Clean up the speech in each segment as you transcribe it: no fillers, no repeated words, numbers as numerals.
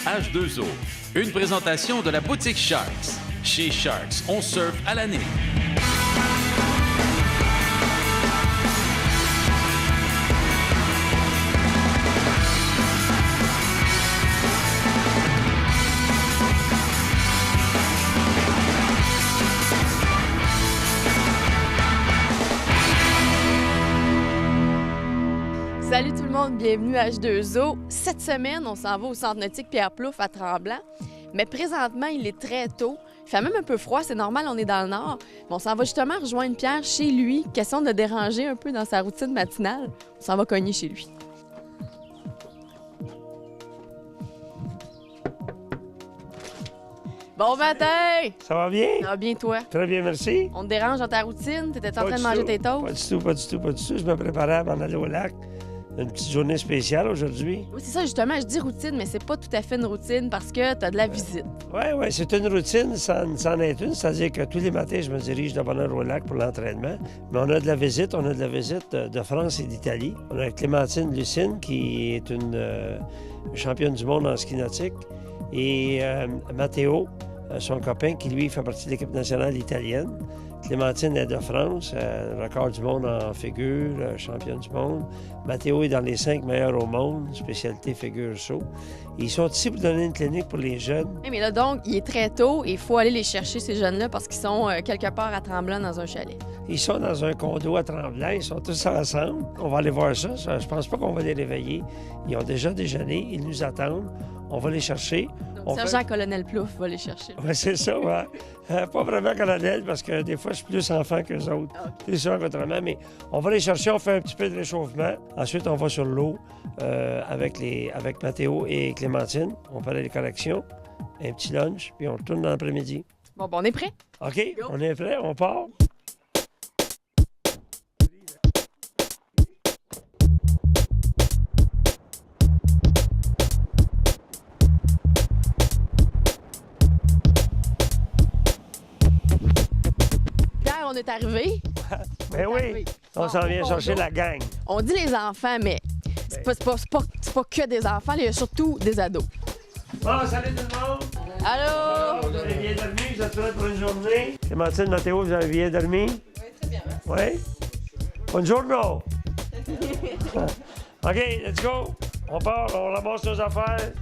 H2O. Une présentation de la boutique Sharks. Chez Sharks, on surfe à l'année. Salut tout le monde, bienvenue à H2O. Cette semaine, on s'en va au Centre nautique Pierre Plouffe à Tremblant. Mais présentement, il est très tôt. Il fait même un peu froid, c'est normal, on est dans le nord. Mais on s'en va justement rejoindre Pierre chez lui. Question de le déranger un peu dans sa routine matinale. On s'en va cogner chez lui. Bon matin! Ça va bien? Ça va bien, toi? Très bien, merci. On te dérange dans ta routine? T'étais en train de manger tes toasts? Pas du tout. Je me préparais à m'en aller au lac. Une petite journée spéciale aujourd'hui. Oui, c'est ça, justement, je dis routine, mais c'est pas tout à fait une routine parce que t'as de la visite. Oui, c'est une routine, c'en est une. C'est-à-dire que tous les matins, je me dirige de bonne heure au lac pour l'entraînement. Mais on a de la visite de France et d'Italie. On a Clémentine Lucine, qui est une championne du monde en ski nautique. Et Matteo, son copain, qui lui fait partie de l'équipe nationale italienne. Clémentine est de France, record du monde en figure, championne du monde. Matteo est dans les 5 meilleurs au monde, spécialité figure saut. Ils sont ici pour donner une clinique pour les jeunes. Hey, mais là, donc, il est très tôt et il faut aller les chercher, ces jeunes-là, parce qu'ils sont quelque part à Tremblant dans un chalet. Ils sont dans un condo à Tremblant, ils sont tous ensemble. On va aller voir ça. Je pense pas qu'on va les réveiller. Ils ont déjà déjeuné, ils nous attendent. On va les chercher. Sergent-colonel Plouffe va les chercher. Oui, c'est ça, ouais. Pas vraiment colonel, parce que des fois, je suis plus enfant qu'eux autres. Okay. C'est sûr qu'autrement, mais on va les chercher, on fait un petit peu de réchauffement. Ensuite, on va sur l'eau avec Matteo et Clémentine. On fait les corrections, un petit lunch, puis on retourne dans l'après-midi. Bon, on est prêt? OK, on est prêt, on part. On est arrivé. Ben oui, on s'en vient chercher la gang. On dit les enfants, mais c'est pas que des enfants, il y a surtout des ados. Bon, salut tout le monde! Allô? Vous avez bien dormi? Vous êtes prêts pour une journée? Clémentine, Matteo, vous avez bien dormi? Oui, très bien. Oui? Buongiorno! OK, let's go! On part, on ramasse nos affaires.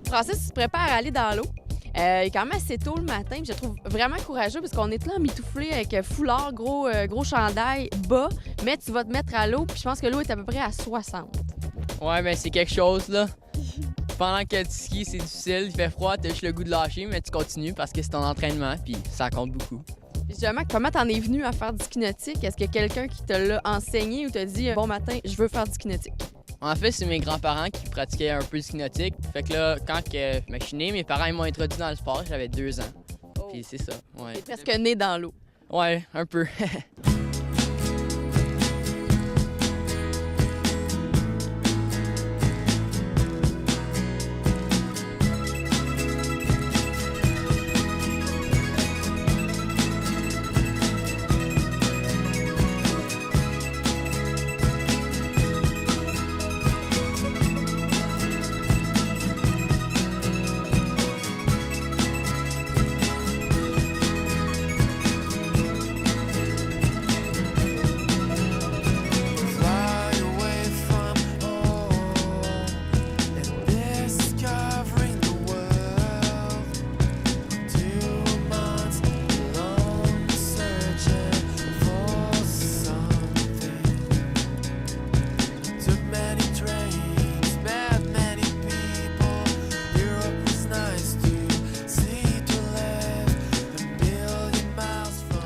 Francis se prépare à aller dans l'eau. Il est quand même assez tôt le matin. Je le trouve vraiment courageux parce qu'on est là mitouflé avec foulard, gros chandail, bas. Mais tu vas te mettre à l'eau, puis je pense que l'eau est à peu près à 60. Ouais, mais c'est quelque chose, là. Pendant que tu skis, c'est difficile, il fait froid, t'as juste le goût de lâcher, mais tu continues parce que c'est ton entraînement, puis ça compte beaucoup. Justement, comment t'en es venu à faire du ski nautique? Est-ce qu'il y a quelqu'un qui te l'a enseigné ou t'a dit « Bon matin, je veux faire du ski nautique ». En fait, c'est mes grands-parents qui pratiquaient un peu le ski nautique. Fait que là, quand je suis né, mes parents ils m'ont introduit dans le sport, j'avais 2 ans. Oh. Puis c'est ça, ouais. T'es presque né dans l'eau. Ouais, un peu.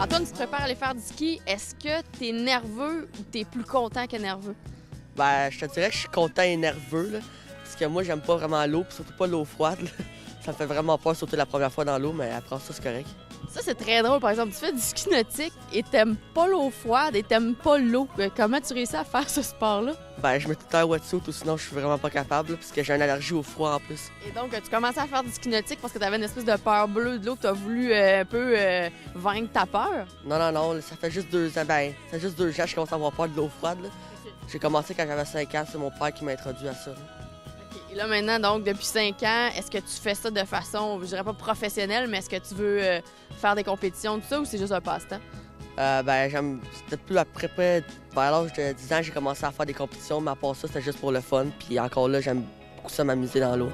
Antoine, tu te prépares à aller faire du ski. Est-ce que t'es nerveux ou t'es plus content que nerveux? Ben, je te dirais que je suis content et nerveux, là, parce que moi, j'aime pas vraiment l'eau, puis surtout pas l'eau froide. Là. Ça me fait vraiment peur sauter la première fois dans l'eau, mais après ça, c'est correct. Ça, c'est très drôle. Par exemple, tu fais du ski nautique et t'aimes pas l'eau froide et t'aimes pas l'eau. Comment tu réussis à faire ce sport-là? Ben, je mets tout le temps un wetsuit ou sinon je suis vraiment pas capable, là, parce que j'ai une allergie au froid en plus. Et donc, tu commençais à faire du ski nautique parce que t'avais une espèce de peur bleue de l'eau que t'as voulu un peu vaincre ta peur. Non, ça fait juste 2 ans. Ben, ça fait juste 2 ans que je commence à avoir peur de l'eau froide, là. J'ai commencé quand j'avais 5 ans, c'est mon père qui m'a introduit à ça, là. Et là, maintenant, donc, depuis 5 ans, est-ce que tu fais ça de façon, je dirais pas professionnelle, mais est-ce que tu veux faire des compétitions, tout ça, ou c'est juste un passe-temps? Ben, c'était plus après, vers l'âge de 10 ans, j'ai commencé à faire des compétitions, mais à part ça, c'était juste pour le fun. Puis encore là, j'aime beaucoup ça m'amuser dans l'eau.